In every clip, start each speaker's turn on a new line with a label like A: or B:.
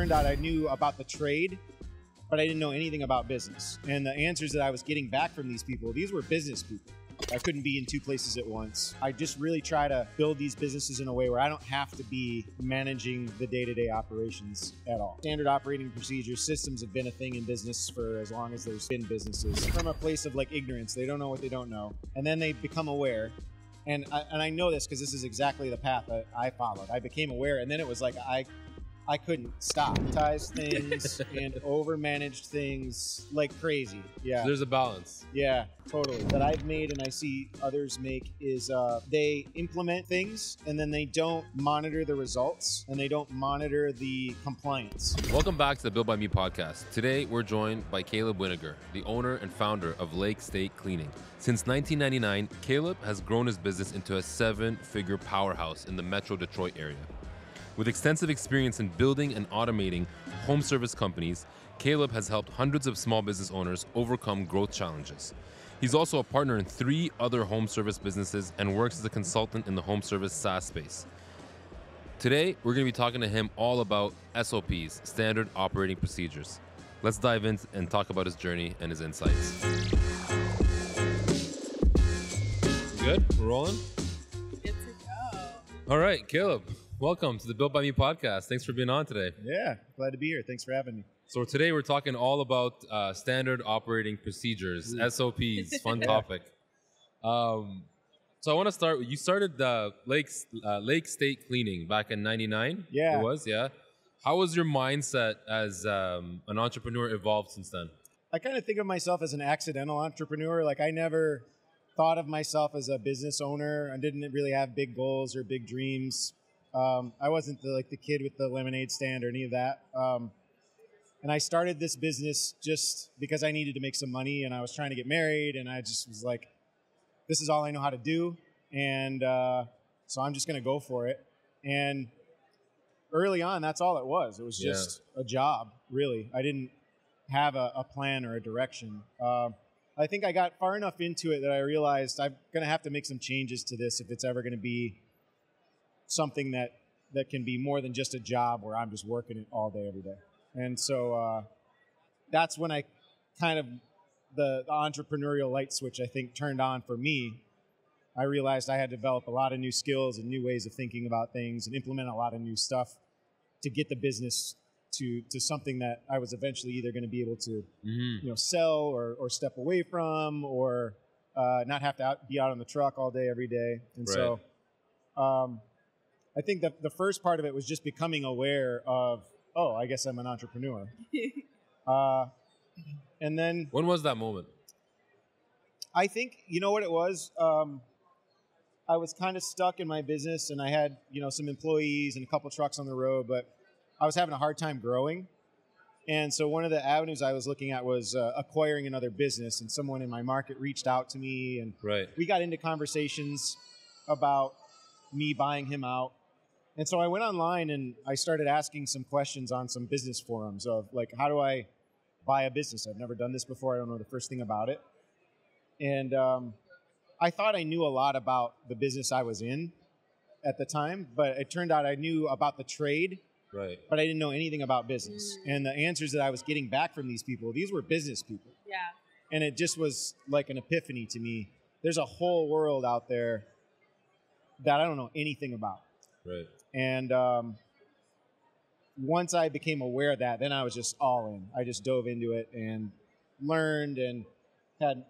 A: Turned out I knew about the trade, but I didn't know anything about business. And the answers that I was getting back from these people, these were business people. I couldn't be in two places at once. I just really try to build these businesses in a way where I don't have to be managing the day-to-day operations at all. Standard operating procedures, systems have been a thing in business for as long as there's been businesses. From a place of like ignorance, they don't know what they don't know. And then they become aware. And I know this because this is exactly the path that I followed. I became aware, and then it was like I couldn't stop. Ties things and over-managed things like crazy. Yeah.
B: So there's a balance.
A: Yeah, totally. That I've made and I see others make is they implement things and then they don't monitor the results and they don't monitor the compliance.
B: Welcome back to the Built by Me podcast. Today, we're joined by Caleb Wininger, the owner and founder of Lake State Cleaning. Since 1999, Caleb has grown his business into a 7-figure powerhouse in the Metro Detroit area. With extensive experience in building and automating home service companies, Caleb has helped hundreds of small business owners overcome growth challenges. He's also a partner in 3 other home service businesses and works as a consultant in the home service SaaS space. Today, we're going to be talking to him all about SOPs, standard operating procedures. Let's dive in and talk about his journey and his insights. Good? We're rolling?
C: Good to go.
B: All right, Caleb. Welcome to the Built by Me podcast. Thanks for being on today.
A: Yeah, glad to be here. Thanks for having me.
B: So today we're talking all about standard operating procedures, SOPs, fun topic. So I want to start, you started Lake State Cleaning back in 99?
A: Yeah.
B: It was, yeah. How was your mindset as an entrepreneur evolved since then?
A: I kind of think of myself as an accidental entrepreneur. Like I never thought of myself as a business owner. I didn't really have big goals or big dreams. I wasn't the kid with the lemonade stand or any of that. And I started this business just because I needed to make some money and I was trying to get married and I just was like, this is all I know how to do. And so I'm just going to go for it. And early on, that's all it was. It was just a job, really. I didn't have a plan or a direction. I think I got far enough into it that I realized I'm going to have to make some changes to this if it's ever going to be something that can be more than just a job where I'm just working it all day, every day. And so that's when I kind of, the entrepreneurial light switch, I think, turned on for me. I realized I had to develop a lot of new skills and new ways of thinking about things and implement a lot of new stuff to get the business to something that I was eventually either going to be able to sell or step away from or not have to be out on the truck all day, every day. And so I think that the first part of it was just becoming aware of, oh, I guess I'm an entrepreneur. And then...
B: When was that moment?
A: I think, you know what it was? I was kind of stuck in my business and I had, some employees and a couple trucks on the road, but I was having a hard time growing. And so one of the avenues I was looking at was acquiring another business, and someone in my market reached out to me and we got into conversations about me buying him out. And so I went online and I started asking some questions on some business forums of like, how do I buy a business? I've never done this before. I don't know the first thing about it. And I thought I knew a lot about the business I was in at the time, but it turned out I knew about the trade, but I didn't know anything about business. And the answers that I was getting back from these people, these were business people.
C: Yeah.
A: And it just was like an epiphany to me. There's a whole world out there that I don't know anything about.
B: Right.
A: And once I became aware of that, then I was just all in. I just dove into it and learned and had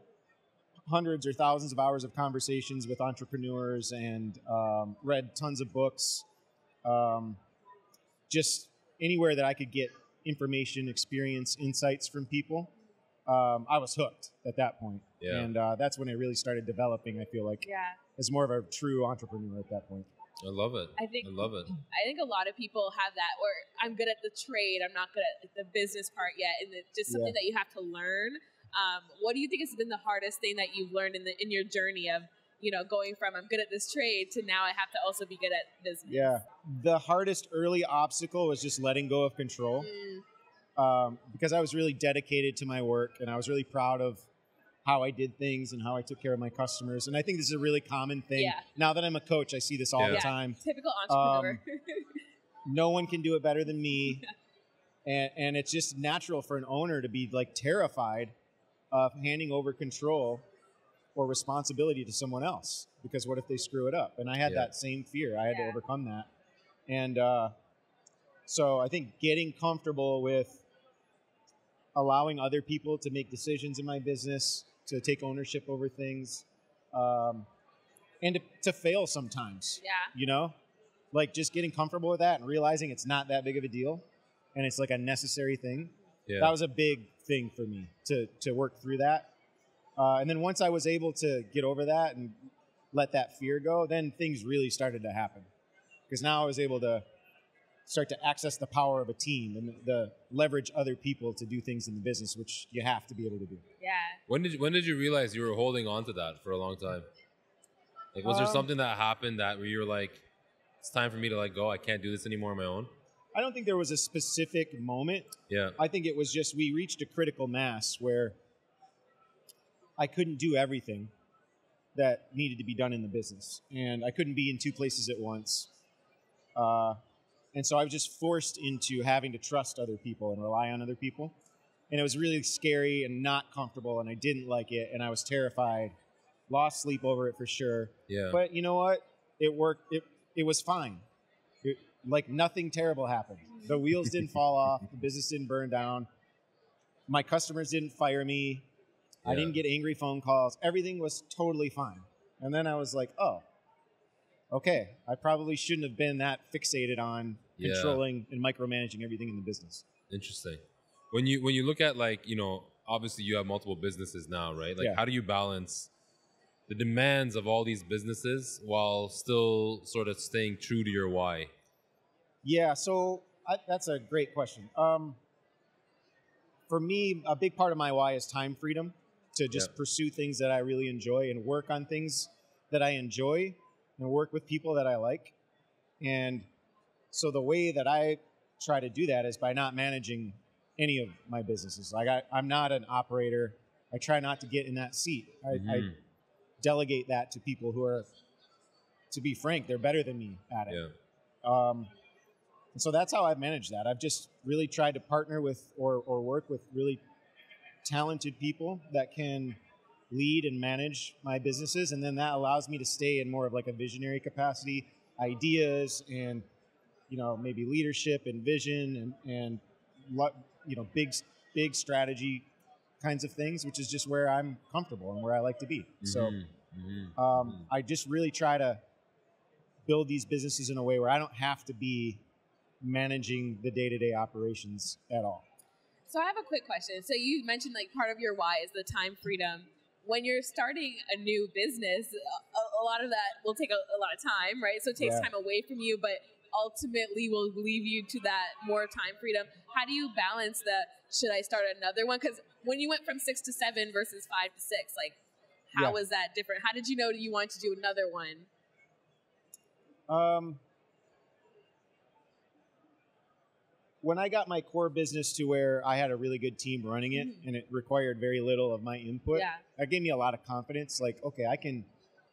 A: hundreds or thousands of hours of conversations with entrepreneurs and read tons of books. Just anywhere that I could get information, experience, insights from people. I was hooked at that point.
B: Yeah.
A: And that's when I really started developing, I feel like, as more of a true entrepreneur at that point.
B: I love it. I love it.
C: I think a lot of people have that where I'm good at the trade, I'm not good at the business part yet, and it's just something that you have to learn. What do you think has been the hardest thing that you've learned in your journey of, going from I'm good at this trade to now I have to also be good at business?
A: Yeah. The hardest early obstacle was just letting go of control. Because I was really dedicated to my work and I was really proud of how I did things and how I took care of my customers. And I think this is a really common thing.
C: Yeah.
A: Now that I'm a coach, I see this all the time.
C: Typical entrepreneur.
A: No one can do it better than me. And it's just natural for an owner to be like terrified of handing over control or responsibility to someone else, because what if they screw it up? And I had that same fear. I had to overcome that. And so I think getting comfortable with allowing other people to make decisions in my business, to take ownership over things, and to fail sometimes.
C: Yeah.
A: You know, like just getting comfortable with that and realizing it's not that big of a deal and it's like a necessary thing.
B: Yeah.
A: That was a big thing for me to work through that. And then once I was able to get over that and let that fear go, then things really started to happen. Because now I was able to start to access the power of a team and the leverage other people to do things in the business, which you have to be able to do.
C: Yeah.
B: When did you realize you were holding on to that for a long time? Like, was there something that happened that where you were like, it's time for me to let go, I can't do this anymore on my own?
A: I don't think there was a specific moment.
B: Yeah.
A: I think it was just we reached a critical mass where I couldn't do everything that needed to be done in the business. And I couldn't be in two places at once. And so I was just forced into having to trust other people and rely on other people. And it was really scary and not comfortable, and I didn't like it, and I was terrified. Lost sleep over it for sure.
B: Yeah.
A: But you know what? It worked. It was fine. Like nothing terrible happened. The wheels didn't fall off. The business didn't burn down. My customers didn't fire me. I didn't get angry phone calls. Everything was totally fine. And then I was like, oh, okay. I probably shouldn't have been that fixated on controlling and micromanaging everything in the business.
B: Interesting. When you look at, like, you know, obviously you have multiple businesses now, right? Like, how do you balance the demands of all these businesses while still sort of staying true to your why?
A: Yeah, so that's a great question. For me, a big part of my why is time freedom, to just pursue things that I really enjoy and work on things that I enjoy and work with people that I like. And so the way that I try to do that is by not managing any of my businesses. Like I'm not an operator. I try not to get in that seat. I delegate that to people who are, to be frank, they're better than me at it.
B: Yeah.
A: And so that's how I've managed that. I've just really tried to partner with or work with really talented people that can lead and manage my businesses. And then that allows me to stay in more of like a visionary capacity, ideas and, you know, maybe leadership and vision and you know, big strategy kinds of things, which is just where I'm comfortable and where I like to be. So I just really try to build these businesses in a way where I don't have to be managing the day-to-day operations at all.
C: So I have a quick question. So you mentioned like part of your why is the time freedom. When you're starting a new business, a lot of that will take a lot of time, right? So it takes time away from you, but ultimately will leave you to that more time freedom. How do you balance the, should I start another one? Because when you went from 6 to 7 versus 5 to 6, like how was that different? How did you know that you wanted to do another one?
A: When I got my core business to where I had a really good team running it and it required very little of my input, that gave me a lot of confidence. Like, okay, I can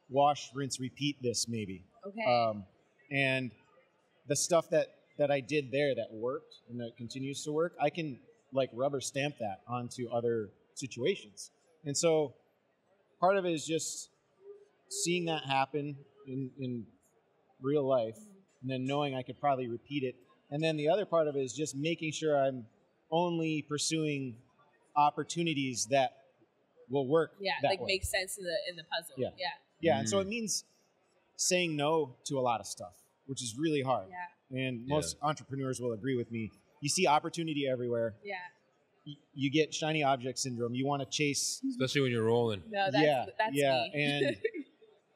A: wash, rinse, repeat this maybe.
C: Okay.
A: And the stuff that I did there that worked and that continues to work, I can like rubber stamp that onto other situations. And so part of it is just seeing that happen in real life and then knowing I could probably repeat it. And then the other part of it is just making sure I'm only pursuing opportunities that will work.
C: Yeah,
A: that
C: like
A: way.
C: make sense in the puzzle.
A: Yeah. Yeah, and so it means saying no to a lot of stuff, which is really hard.
C: Yeah.
A: And most entrepreneurs will agree with me. You see opportunity everywhere.
C: Yeah.
A: You get shiny object syndrome. You want to chase.
B: Especially when you're rolling.
C: No, that's me.
A: And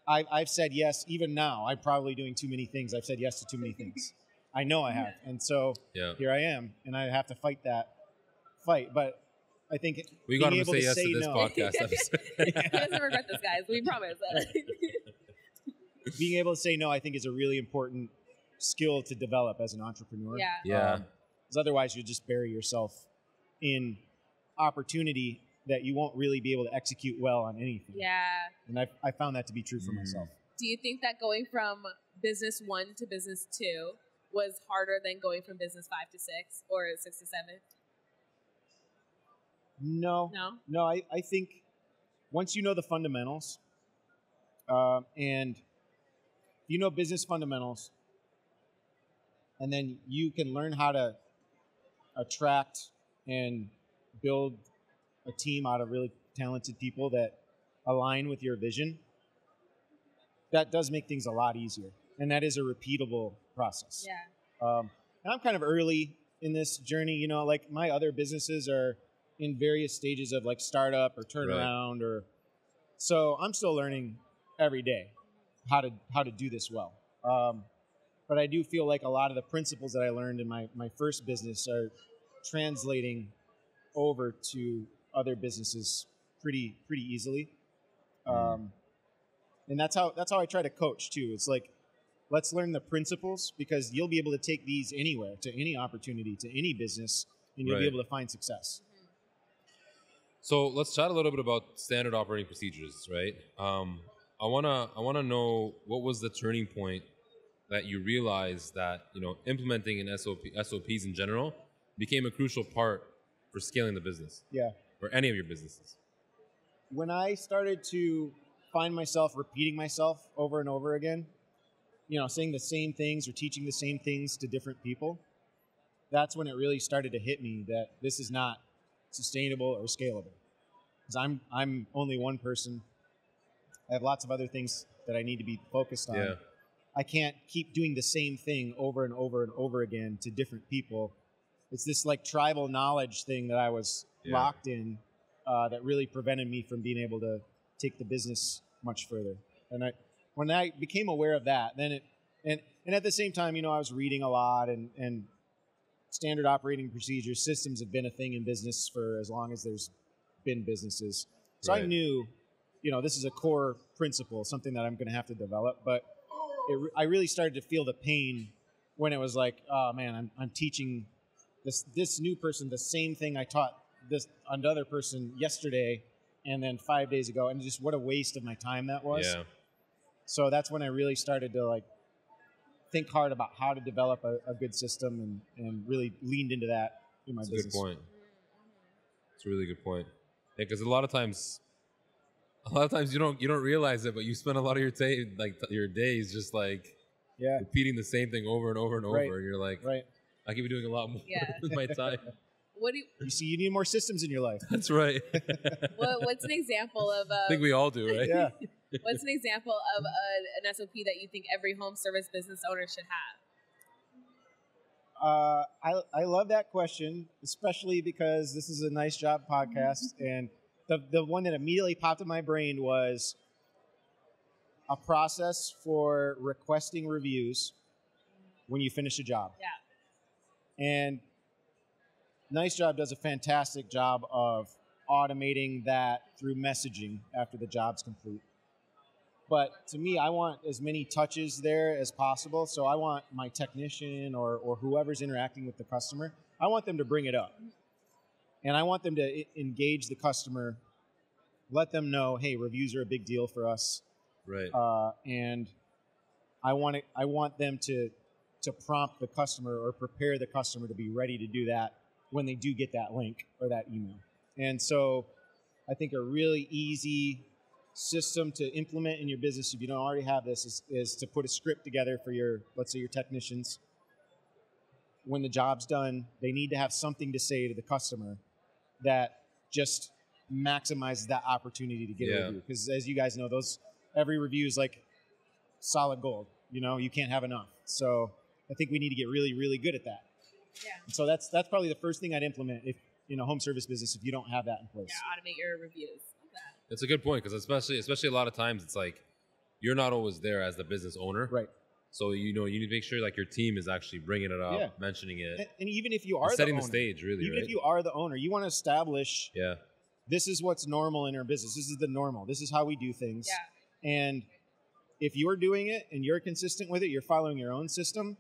A: I've said yes. Even now, I'm probably doing too many things. I've said yes to too many things. I know I have. And so here I am, and I have to fight that fight. But I think
B: we got him to say yes to this
A: no.
B: podcast episode.
C: He doesn't regret this, guys. We promise.
A: Being able to say no, I think, is a really important skill to develop as an entrepreneur.
B: Yeah.
A: Because otherwise, you just bury yourself in opportunity that you won't really be able to execute well on anything.
C: Yeah.
A: And I found that to be true for myself.
C: Do you think that going from business 1 to business 2, was harder than going from business 5 to 6 or 6 to 7?
A: No. I think once you know the fundamentals, and you know business fundamentals, and then you can learn how to attract and build a team out of really talented people that align with your vision, that does make things a lot easier. And that is a repeatable process.
C: Yeah.
A: And I'm kind of early in this journey, you know, like my other businesses are in various stages of like startup or turnaround, or so I'm still learning every day how to do this well. But I do feel like a lot of the principles that I learned in my first business are translating over to other businesses pretty easily. And that's how I try to coach too. It's like, let's learn the principles, because you'll be able to take these anywhere, to any opportunity, to any business, and you'll be able to find success.
B: So let's chat a little bit about standard operating procedures, right? I wanna know, what was the turning point that you realized that, you know, implementing an SOPs in general became a crucial part for scaling the business?
A: Yeah.
B: Or any of your businesses?
A: When I started to find myself repeating myself over and over again, you know, saying the same things or teaching the same things to different people, that's when it really started to hit me that this is not sustainable or scalable. Because I'm only one person. I have lots of other things that I need to be focused on.
B: Yeah.
A: I can't keep doing the same thing over and over and over again to different people. It's this like tribal knowledge thing that I was locked in that really prevented me from being able to take the business much further. And when I became aware of that, then and at the same time, you know, I was reading a lot, and standard operating procedures, systems have been a thing in business for as long as there's been businesses. So I knew, you know, this is a core principle, something that I'm going to have to develop. But I really started to feel the pain when it was like, oh man, I'm teaching this new person the same thing I taught this another person yesterday, and then 5 days ago, and just what a waste of my time that was.
B: Yeah.
A: So that's when I really started to like think hard about how to develop a good system, and really leaned into that in my business.
B: That's a good point. It's a really good point. Yeah, because a lot of times you don't realize it, but you spend a lot of your days just like repeating the same thing over and over and over. And you're like, I could be doing a lot more with my time.
C: You
A: see, you need more systems in your life.
B: That's right.
C: What's an example of
B: I think we all do, right?
A: Yeah.
C: What's an example of an SOP that you think every home service business owner should have?
A: I love that question, especially because this is a Nice Job podcast, and the one that immediately popped in my brain was a process for requesting reviews when you finish a job.
C: Yeah.
A: And Nice Job does a fantastic job of automating that through messaging after the job's complete. But to me, I want as many touches there as possible. So I want my technician or whoever's interacting with the customer, I want them to bring it up. And I want them to engage the customer, let them know, hey, reviews are a big deal for us.
B: Right.
A: And I want them to prompt the customer or prepare the customer to be ready to do that when they do get that link or that email. And so I think a really easy system to implement in your business, if you don't already have this, is to put a script together for let's say your technicians. When the job's done, they need to have something to say to the customer that just maximizes that opportunity to get a review. Because as you guys know, every review is like solid gold. You know, you can't have enough. So I think we need to get really, really good at that.
C: Yeah.
A: And so that's probably the first thing I'd implement if in a home service business if you don't have that in place.
C: Yeah, automate your reviews.
B: That's a good point, because especially a lot of times it's like you're not always there as the business owner.
A: Right.
B: So you need to make sure like your team is actually bringing it up, mentioning it.
A: And even if you are
B: setting the stage, really,
A: even if you are the owner, you want to establish this is what's normal in our business. This is the normal. This is how we do things.
C: Yeah.
A: And if you're doing it and you're consistent with it, you're following your own system,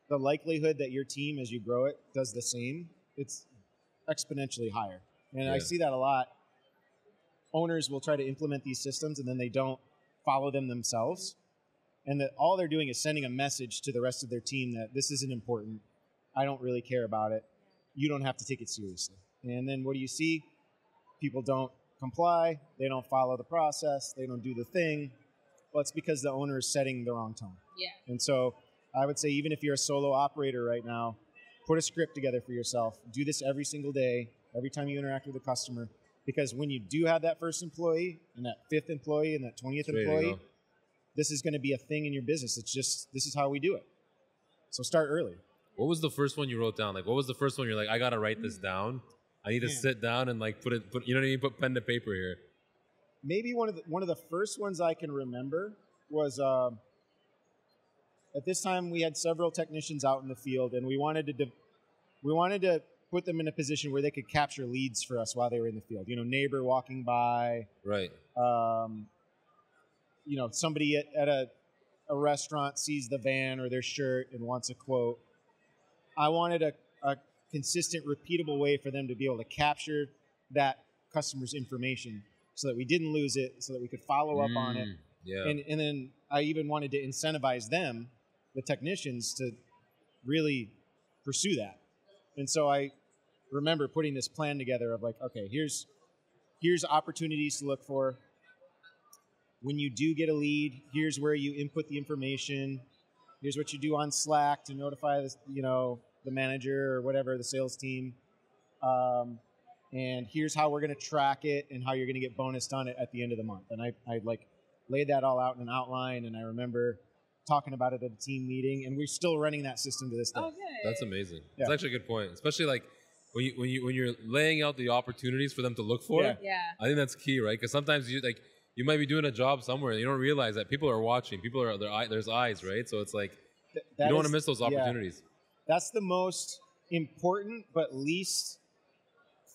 A: the likelihood that your team, as you grow it, does the same, it's exponentially higher. And I see that a lot. Owners will try to implement these systems and then they don't follow them themselves. and that all they're doing is sending a message to the rest of their team that this isn't important. I don't really care about it. You don't have to take it seriously. And then what do you see? People don't comply. They don't follow the process. They don't do the thing. Well, it's because the owner is setting the wrong tone.
C: Yeah.
A: And so I would say, even if you're a solo operator right now, put a script together for yourself. Do this every single day, every time you interact with a customer. Because when you do have that first employee and that 5th employee and that 20th employee, this is going to be a thing in your business. It's just, this is how we do it. So start early.
B: What was the first one you wrote down? Like, what was the first one you're like, I got to write this down. I need to sit down and like put, you know what I mean? Put pen to paper here.
A: Maybe one of the first ones I can remember was, at this time we had several technicians out in the field, and we wanted to put them in a position where they could capture leads for us while they were in the field. You know, neighbor walking by.
B: Right.
A: You know, somebody at a restaurant sees the van or their shirt and wants a quote. I wanted a consistent, repeatable way for them to be able to capture that customer's information so that we didn't lose it, so that we could follow up on it.
B: Yeah.
A: And then I even wanted to incentivize them, the technicians, to really pursue that. And so I remember putting this plan together of like, okay, here's opportunities to look for. When you do get a lead, here's where you input the information. Here's what you do on Slack to notify the manager or whatever, the sales team. And here's how we're going to track it and how you're going to get bonused on it at the end of the month. And I like laid that all out in an outline, and I remember talking about it at a team meeting, and we're still running that system to this day.
C: Okay.
B: That's amazing.
A: Yeah.
B: That's actually a good point, especially like when you're laying out the opportunities for them to look for.
A: Yeah.
B: I think that's key, right? Because sometimes you might be doing a job somewhere and you don't realize that people are watching. There's eyes, right? So it's like you don't want to miss those opportunities.
A: Yeah. That's the most important but least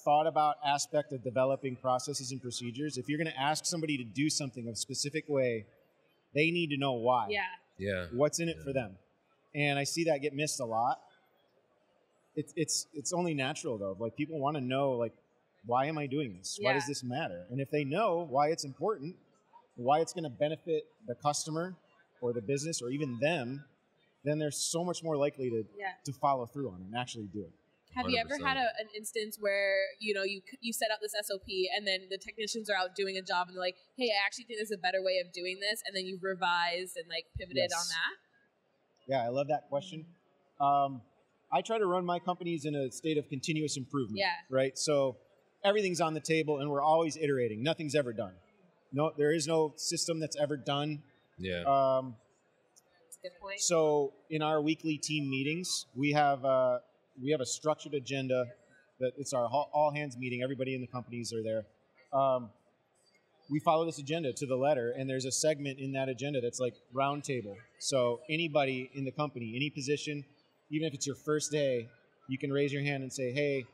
A: thought about aspect of developing processes and procedures. If you're going to ask somebody to do something a specific way, they need to know why.
B: Yeah.
A: What's in it for them. And I see that get missed a lot. It's only natural though. Like, people want to know, like, why am I doing this? Why does this matter? And if they know why it's important, why it's going to benefit the customer or the business or even them, then they're so much more likely to follow through on it and actually do it.
C: Have you ever had an instance where, you set out this SOP and then the technicians are out doing a job and they're like, hey, I actually think there's a better way of doing this, and then you've revised and like pivoted on that?
A: Yeah, I love that question. I try to run my companies in a state of continuous improvement.
C: Yeah.
A: Right? So everything's on the table and we're always iterating. Nothing's ever done. No, there is no system that's ever done.
B: Yeah.
C: That's a good point.
A: So in our weekly team meetings, we have a structured agenda. That it's our all hands meeting. Everybody in the companies are there. We follow this agenda to the letter, and there's a segment in that agenda that's like round table. So anybody in the company, any position, even if it's your first day, you can raise your hand and say, hey,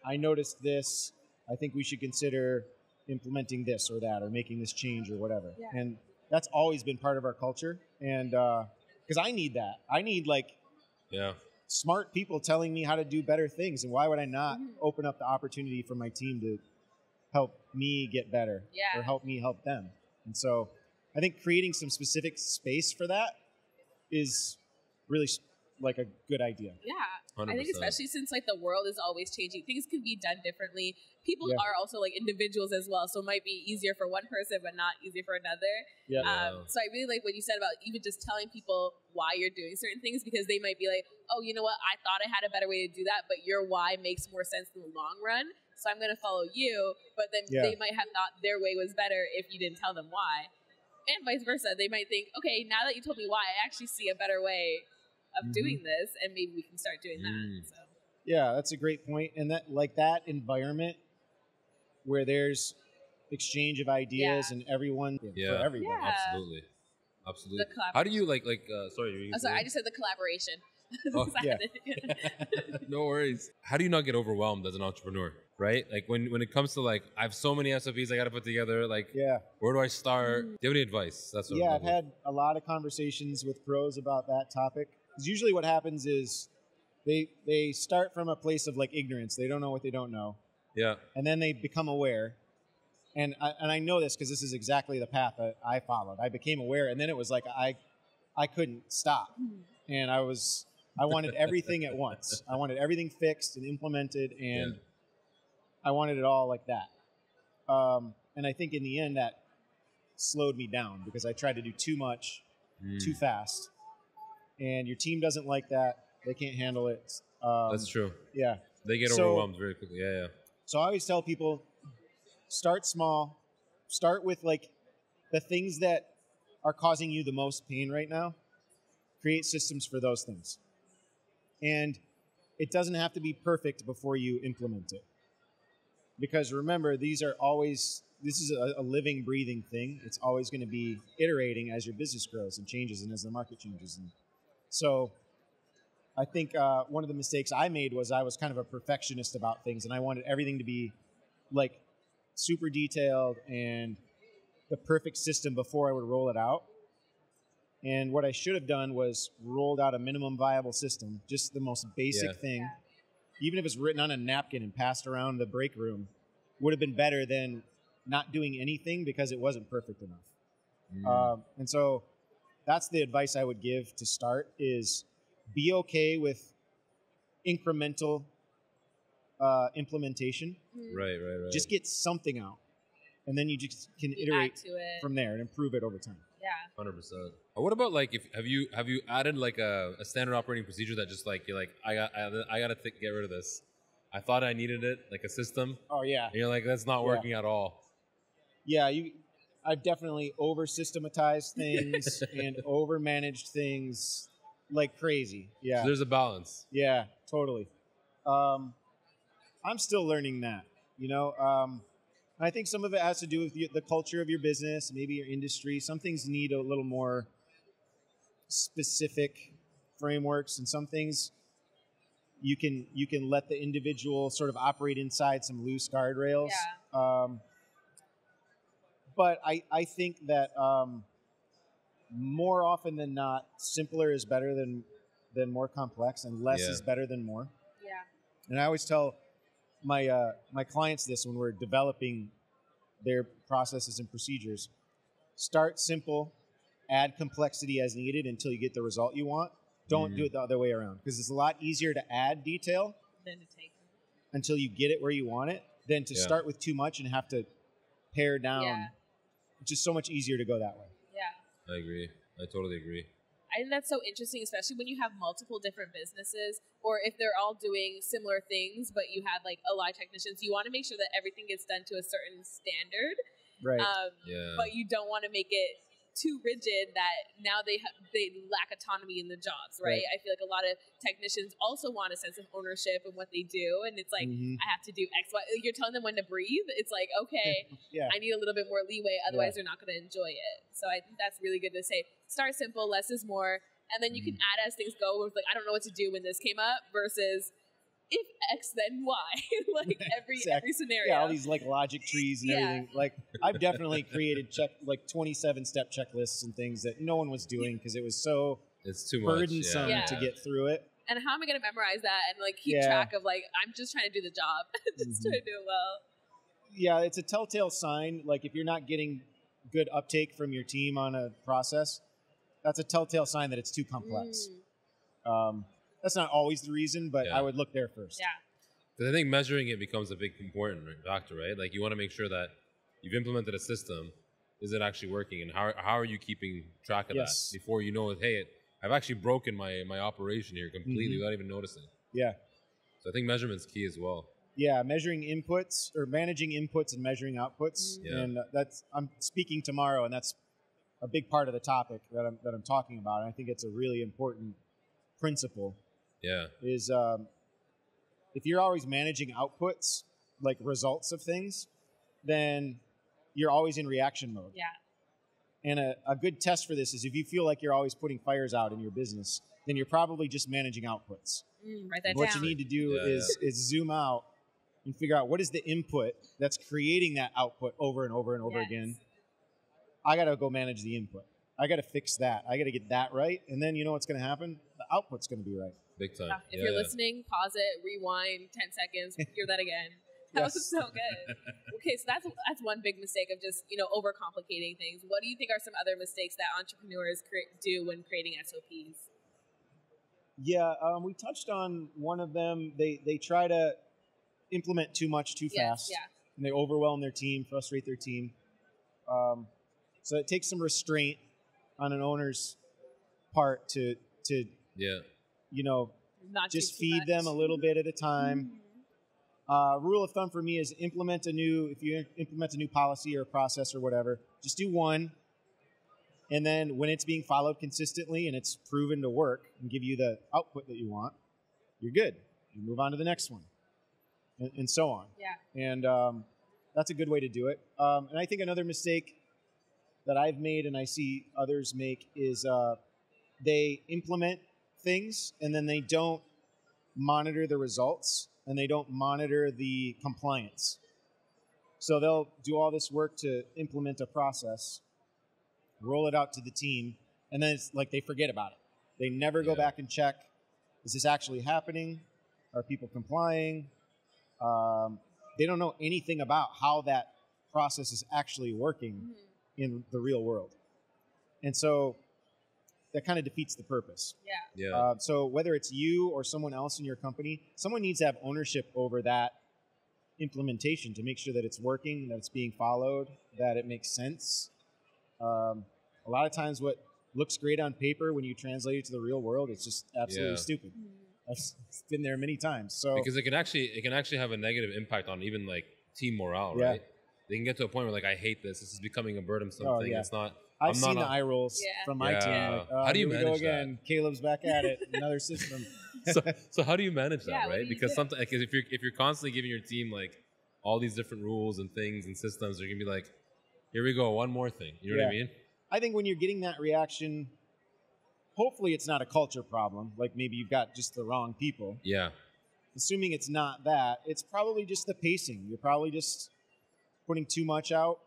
A: I noticed this. I think we should consider implementing this or that or making this change or whatever. Yeah. And that's always been part of our culture. And because I need that. I need smart people telling me how to do better things. And why would I not open up the opportunity for my team to help me get better or help me help them? And so I think creating some specific space for that is really like a good idea.
C: Yeah.
B: 100%.
C: I think especially since like the world is always changing, things can be done differently. People are also like individuals as well, so it might be easier for one person but not easier for another. So I really like what you said about even just telling people why you're doing certain things, because they might be like, oh, you know what, I thought I had a better way to do that, but your why makes more sense in the long run, so I'm going to follow you. But then they might have thought their way was better if you didn't tell them why, and vice versa. They might think, okay, now that you told me why, I actually see a better way of doing this, and maybe we can start doing that. So.
A: Yeah, that's a great point. And that environment where there's exchange of ideas and everyone for everybody.
C: Yeah.
B: Absolutely. How do you sorry?
C: I just said the collaboration.
B: No worries. How do you not get overwhelmed as an entrepreneur? Right? Like when it comes to like, I have so many SOPs I got to put together. Like, where do I start? Do you have any advice? That's what
A: I've had a lot of conversations with pros about that topic. Because usually what happens is they start from a place of like ignorance. They don't know what they don't know.
B: Yeah.
A: And then they become aware. And I know this because this is exactly the path that I followed. I became aware, and then it was like I I couldn't stop. And I wanted everything at once. I wanted everything fixed and implemented, and I wanted it all like that. And I think in the end that slowed me down because I tried to do too much, too fast. And your team doesn't like that. They can't handle it.
B: That's true.
A: Yeah.
B: They get overwhelmed very quickly. Yeah.
A: So I always tell people, start small. Start with like the things that are causing you the most pain right now. Create systems for those things. And it doesn't have to be perfect before you implement it. Because remember, this is a living, breathing thing. It's always going to be iterating as your business grows and changes and as the market changes. And so I think one of the mistakes I made was I was kind of a perfectionist about things, and I wanted everything to be like super detailed and the perfect system before I would roll it out. And what I should have done was rolled out a minimum viable system, just the most basic thing. Yeah. Even if it's written on a napkin and passed around the break room, would have been better than not doing anything because it wasn't perfect enough. And so that's the advice I would give to start is be okay with incremental implementation.
B: Right.
A: Just get something out. And then you just can iterate from there and improve it over time.
C: Yeah.
B: 100%. What about like have you added like a standard operating procedure that just like you're like I gotta get rid of this. I thought I needed it, like a system.
A: Oh yeah.
B: And you're like, that's not working at all.
A: Yeah, I've definitely over systematized things and over managed things like crazy. Yeah.
B: So there's a balance.
A: Yeah, totally. I'm still learning that. I think some of it has to do with the culture of your business, maybe your industry. Some things need a little more specific frameworks, and some things you can let the individual sort of operate inside some loose guardrails.
C: Yeah.
A: But I think that more often than not, simpler is better than more complex, and less is better than more.
C: Yeah.
A: And I always tell my clients this when we're developing their processes and procedures. Start simple, add complexity as needed until you get the result you want. Don't do it the other way around, because it's a lot easier to add detail
C: than to take it
A: until you get it where you want it than to start with too much and have to pare down.
C: Yeah.
A: It's just so much easier to go that way.
C: Yeah.
B: I agree. I totally agree.
C: I think that's so interesting, especially when you have multiple different businesses, or if they're all doing similar things, but you have like a lot of technicians. You want to make sure that everything gets done to a certain standard,
A: right?
C: But you don't want to make it too rigid that now they lack autonomy in the jobs, right? I feel like a lot of technicians also want a sense of ownership in what they do, and it's like I have to do X, Y. You're telling them when to breathe. It's like, okay, I need a little bit more leeway, otherwise they're not going to enjoy it. So I think that's really good to say. Start simple, less is more, and then you can add as things go. With like, I don't know what to do when this came up versus if X then Y, like every scenario.
A: Yeah, all these like logic trees and everything. Like I've definitely created 27-step checklists and things that no one was doing because it was so
B: it's too
A: burdensome to get through it.
C: And how am I going to memorize that and like keep track of like I'm just trying to do the job, just trying to do it well.
A: Yeah, it's a telltale sign. Like if you're not getting good uptake from your team on a process, that's a telltale sign that it's too complex. That's not always the reason, but I would look there first.
C: Yeah.
B: Because I think measuring it becomes a big important factor, right? Like you want to make sure that you've implemented a system. Is it actually working? And how are you keeping track of that before you know, hey, I've actually broken my operation here completely without even noticing.
A: Yeah.
B: So I think measurement's key as well.
A: Yeah, measuring inputs or managing inputs and measuring outputs. And I'm speaking tomorrow, and that's a big part of the topic that I'm talking about. And I think it's a really important principle.
B: Yeah. Is
A: if you're always managing outputs, like results of things, then you're always in reaction mode.
C: Yeah.
A: And a good test for this is if you feel like you're always putting fires out in your business, then you're probably just managing outputs.
C: Write that
A: what
C: down.
A: You need to do is zoom out and figure out what is the input that's creating that output over and over and over again. I got to go manage the input. I got to fix that. I got to get that right. And then you know what's going to happen? The output's going to be right.
B: Big time.
C: If you're listening, pause it, rewind 10 seconds, hear that again. That was so good. Okay, so that's one big mistake of just, overcomplicating things. What do you think are some other mistakes that entrepreneurs do when creating SOPs?
A: Yeah, we touched on one of them. They try to implement too much too fast.
C: Yeah.
A: And they overwhelm their team, frustrate their team. So it takes some restraint on an owner's part to
C: Not
A: just
C: too
A: feed
C: much.
A: them a little bit at a time. Rule of thumb for me is if you implement a new policy or process or whatever, just do one. And then when it's being followed consistently and it's proven to work and give you the output that you want, you're good. You move on to the next one and so on.
C: Yeah.
A: And that's a good way to do it. And I think another mistake that I've made and I see others make is they implement things and then they don't monitor the results and they don't monitor the compliance. So they'll do all this work to implement a process, roll it out to the team, and then it's like they forget about it. They never go back and check, is this actually happening? Are people complying? They don't know anything about how that process is actually working in the real world. And so that kind of defeats the purpose.
C: Yeah.
A: So whether it's you or someone else in your company, someone needs to have ownership over that implementation to make sure that it's working, that it's being followed, that it makes sense. A lot of times what looks great on paper when you translate it to the real world, it's just absolutely stupid. I've been there many times. So
B: because it can actually have a negative impact on even like team morale, right? They can get to a point where like, I hate this. This is becoming a burdensome thing. It's not.
A: I've seen the eye rolls from my team. Like,
B: how do you
A: here we
B: manage
A: go again.
B: that?
A: Caleb's back at it. Another system.
B: So how do you manage that, right? Because
C: do?
B: something, like, if you're constantly giving your team like all these different rules and things and systems, they're gonna be like, here we go, one more thing. You know what I mean?
A: I think when you're getting that reaction, hopefully it's not a culture problem. Like maybe you've got just the wrong people.
B: Yeah.
A: Assuming it's not that, it's probably just the pacing. You're probably just putting too much out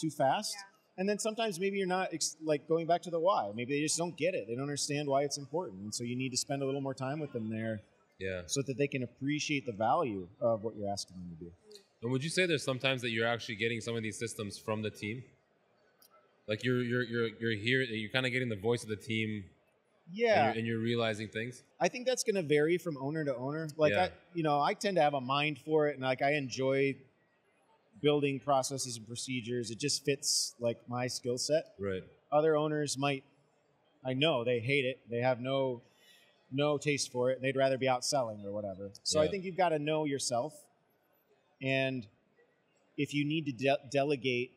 A: too fast.
C: Yeah.
A: And then sometimes maybe you're not like going back to the why. Maybe they just don't get it. They don't understand why it's important. And so you need to spend a little more time with them there.
B: Yeah.
A: So that they can appreciate the value of what you're asking them to do.
B: And would you say there's sometimes that you're actually getting some of these systems from the team? Like you're here, you're kind of getting the voice of the team.
A: Yeah.
B: And you're realizing things.
A: I think that's going to vary from owner to owner. Like I tend to have a mind for it, and like I enjoy building processes and procedures. It just fits like my skill set.
B: Right.
A: Other owners I know they hate it. They have no taste for it. They'd rather be out selling or whatever. So I think you've got to know yourself. And if you need to delegate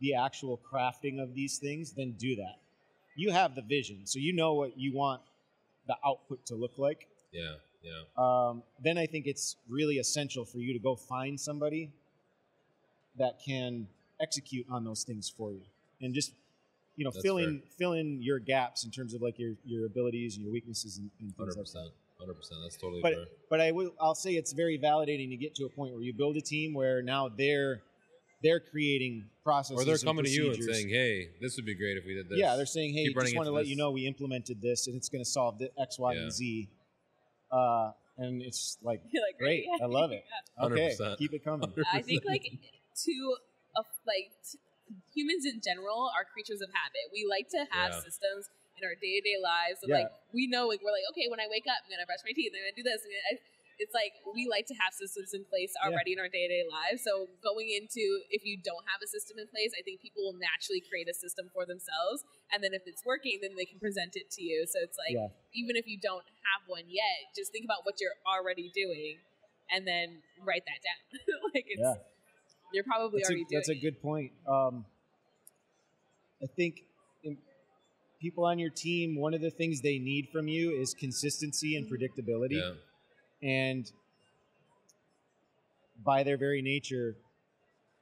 A: the actual crafting of these things, then do that. You have the vision, so you know what you want the output to look like.
B: Yeah.
A: Then I think it's really essential for you to go find somebody that can execute on those things for you, and just fill in your gaps in terms of like your abilities and your weaknesses and things
B: 100%.
A: like that.
B: 100%. That's totally fair.
A: But I'll say it's very validating to get to a point where you build a team where now they're creating processes,
B: or they're coming to you and
A: procedures.
B: saying, "Hey, this would be great if we did this."
A: Yeah, they're saying, "Hey, just want to let
B: this.
A: you know we implemented this, and it's going to solve the X, Y, and Z." And it's like, great, I love it. Okay,
B: 100%.
A: keep it coming. 100%.
C: I think humans in general are creatures of habit. We like to have systems in our day-to-day lives. So like we know, like we're like, okay, when I wake up, I'm gonna brush my teeth, I'm gonna do this. It's like we like to have systems in place already in our day-to-day lives. So going into, if you don't have a system in place, I think people will naturally create a system for themselves. And then if it's working, then they can present it to you. So it's like, even if you don't have one yet, just think about what you're already doing and then write that down. You're probably already doing it.
A: That's a good point. I think people on your team, one of the things they need from you is consistency and predictability.
B: Yeah.
A: And by their very nature,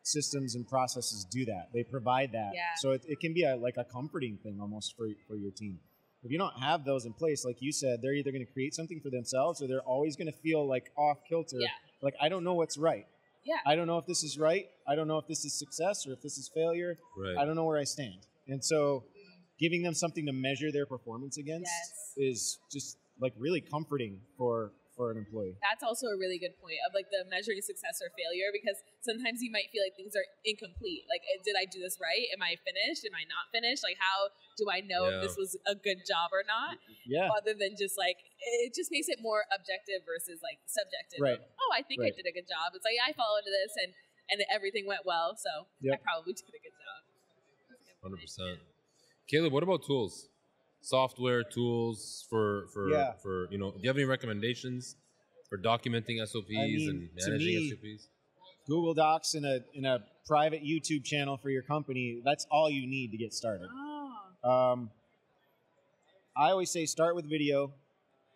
A: systems and processes do that. They provide that.
C: Yeah.
A: So it can be like a comforting thing almost for your team. If you don't have those in place, like you said, they're either going to create something for themselves or they're always going to feel like off kilter.
C: Yeah.
A: Like, I don't know what's right.
C: Yeah.
A: I don't know if this is right. I don't know if this is success or if this is failure.
B: Right.
A: I don't know where I stand. And so giving them something to measure their performance against is just like really comforting for for an employee.
C: That's also a really good point of like the measuring success or failure, because sometimes you might feel like things are incomplete. Like, did I do this right? Am I finished? Am I not finished? Like, how do I know if this was a good job or not?
A: Yeah.
C: Other than just like, it just makes it more objective versus like subjective.
A: Right.
C: Oh, I think I did a good job. It's like, I followed this and everything went well. So I probably did a good job.
B: 100%. Caleb, what about tools? Software tools for do you have any recommendations for documenting SOPs and managing SOPs?
A: Google Docs in a private YouTube channel for your company, that's all you need to get started. I always say start with video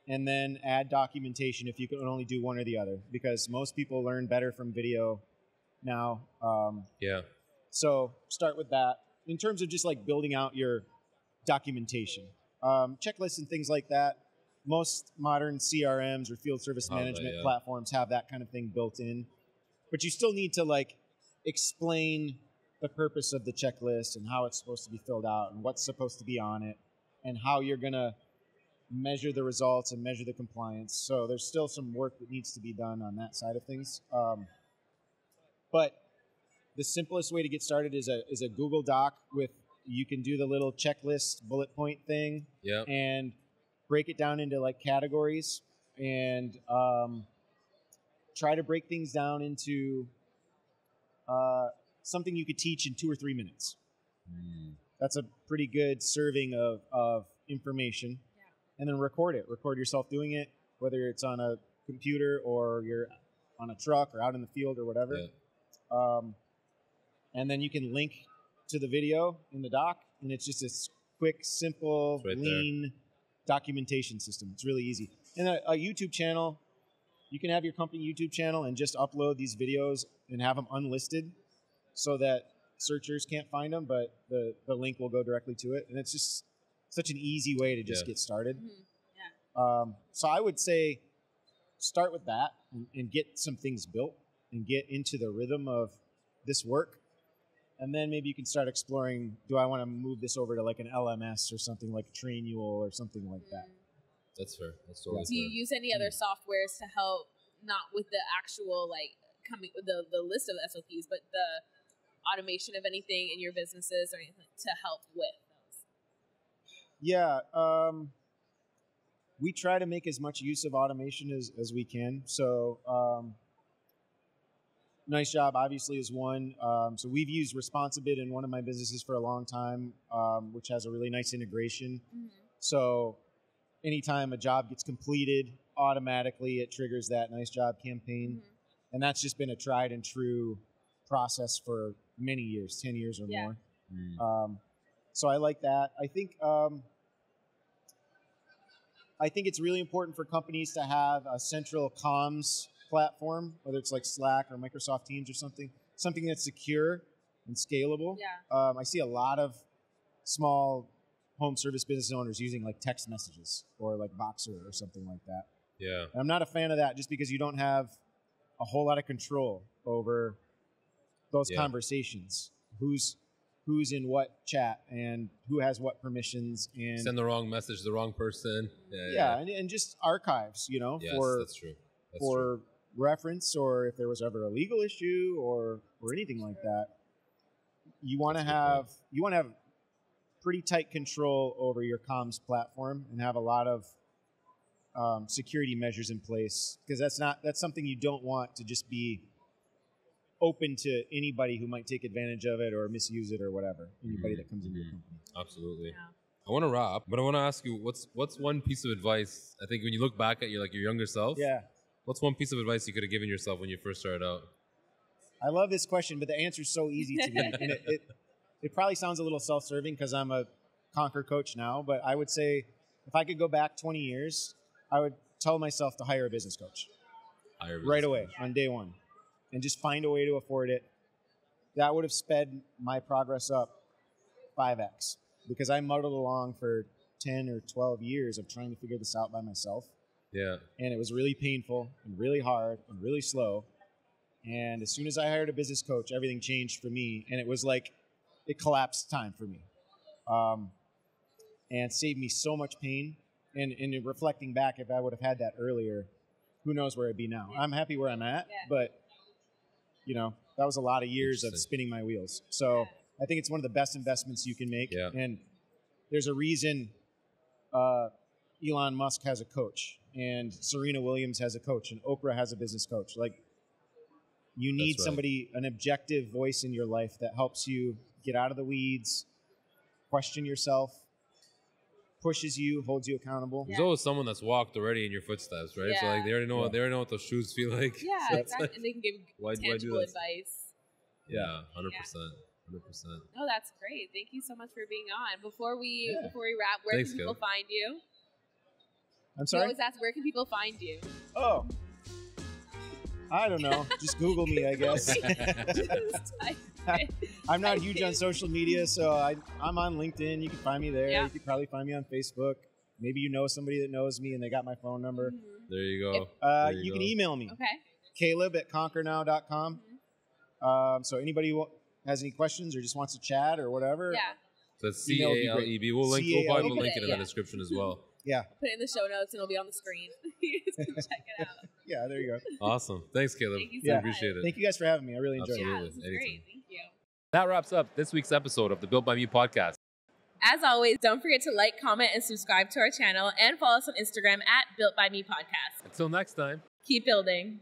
A: and then add documentation if you can only do one or the other, because most people learn better from video now. So start with that. In terms of just like building out your documentation, checklists and things like that, most modern CRMs or field service management platforms have that kind of thing built in. But you still need to like explain the purpose of the checklist and how it's supposed to be filled out and what's supposed to be on it and how you're going to measure the results and measure the compliance. So there's still some work that needs to be done on that side of things. But the simplest way to get started is a Google Doc with, you can do the little checklist bullet point thing and break it down into like categories and try to break things down into something you could teach in 2 or 3 minutes. That's a pretty good serving of information. And then record it. Record yourself doing it, whether it's on a computer or you're on a truck or out in the field or whatever. And then you can link to the video in the doc, and it's just a quick, simple, lean documentation system. It's really easy. And a YouTube channel, you can have your company YouTube channel and just upload these videos and have them unlisted so that searchers can't find them, but the link will go directly to it. And it's just such an easy way to just get started. So I would say start with that and get some things built and get into the rhythm of this work. And then maybe you can start exploring, do I want to move this over to like an LMS or something like Trainual or something like that?
B: That's fair. That's totally fair.
C: Do you use any other softwares to help, not with the actual like coming with the list of SOPs, but the automation of anything in your businesses or anything to help with those?
A: Yeah. We try to make as much use of automation as we can. So Nice Job obviously is one. So we've used Responsibid in one of my businesses for a long time, which has a really nice integration. So anytime a job gets completed, automatically it triggers that Nice Job campaign. And that's just been a tried and true process for many years, 10 years or more. So I like that. I think it's really important for companies to have a central comms platform, whether it's like Slack or Microsoft Teams or something that's secure and scalable. I see a lot of small home service business owners using like text messages or like Voxer or something like that. And I'm not a fan of that just because you don't have a whole lot of control over those conversations. Who's in what chat and who has what permissions, and
B: send the wrong message to the wrong person.
A: And just archives,
B: that's true.
A: For reference, or if there was ever a legal issue or anything like that. You want to have pretty tight control over your comms platform and have a lot of security measures in place, because that's something you don't want to just be open to anybody who might take advantage of it or misuse it or whatever. Anybody that comes into your company.
B: Absolutely. I want to wrap, but I want to ask you, what's one piece of advice? I think when you look back at your younger self, what's one piece of advice you could have given yourself when you first started out?
A: I love this question, but the answer is so easy to me, and it probably sounds a little self-serving because I'm a Conquer coach now. But I would say if I could go back 20 years, I would tell myself to hire a business coach right away on day one. And just find a way to afford it. That would have sped my progress up 5x, because I muddled along for 10 or 12 years of trying to figure this out by myself. And it was really painful and really hard and really slow. And as soon as I hired a business coach, everything changed for me. And it was like it collapsed time for me, and saved me so much pain. And in reflecting back, if I would have had that earlier, who knows where I'd be now. I'm happy where I'm at,
C: Yeah.
A: but you know, that was a lot of years of spinning my wheels. So I think it's one of the best investments you can make.
B: Yeah.
A: And there's a reason Elon Musk has a coach, and Serena Williams has a coach, and Oprah has a business coach. Like, you need
B: That's right.
A: somebody, an objective voice in your life that helps you get out of the weeds, question yourself, pushes you, holds you accountable.
B: There's always someone that's walked already in your footsteps, right? So like they already know they already know what those shoes feel like.
C: Yeah,
B: So
C: exactly.
B: like,
C: And they can give
B: why do
C: tangible
B: this?
C: advice.
B: Yeah, 100%. 100%.
C: No, that's great. Thank you so much for being on. Before we wrap, where
B: Thanks,
C: can people find you?
A: I'm
C: We
A: sorry?
C: always ask, where can people find you?
A: Oh. I don't know. Just Google me, I guess.
C: Just type it.
A: I'm not
C: Type
A: huge
C: in.
A: on social media, so I'm on LinkedIn. You can find me there.
C: Yeah.
A: You could probably find me on Facebook. Maybe you know somebody that knows me and they got my phone number.
B: There you go.
A: You can email me,
C: Okay.
A: caleb@conquernow.com. So anybody who has any questions or just wants to chat or whatever,
C: Yeah.
B: So it's
A: Email would be great.
B: CALEB. We'll probably
C: We'll put
B: link
C: it,
B: it in the description as well.
A: yeah,
C: Put it in the show notes and it'll be on the screen. You guys can check it out.
A: yeah, there you go.
B: Awesome. Thanks, Caleb.
C: Thank you
A: so
B: I
A: much.
B: appreciate it.
A: Thank you guys for having me. I really enjoyed it.
C: Yeah,
B: Absolutely.
C: this is
B: Anytime.
C: great. Thank you.
B: That wraps up this week's episode of the Built by Me podcast.
C: As always, don't forget to like, comment, and subscribe to our channel and follow us on Instagram @BuiltByMePodcast.
B: Until next time.
C: Keep building.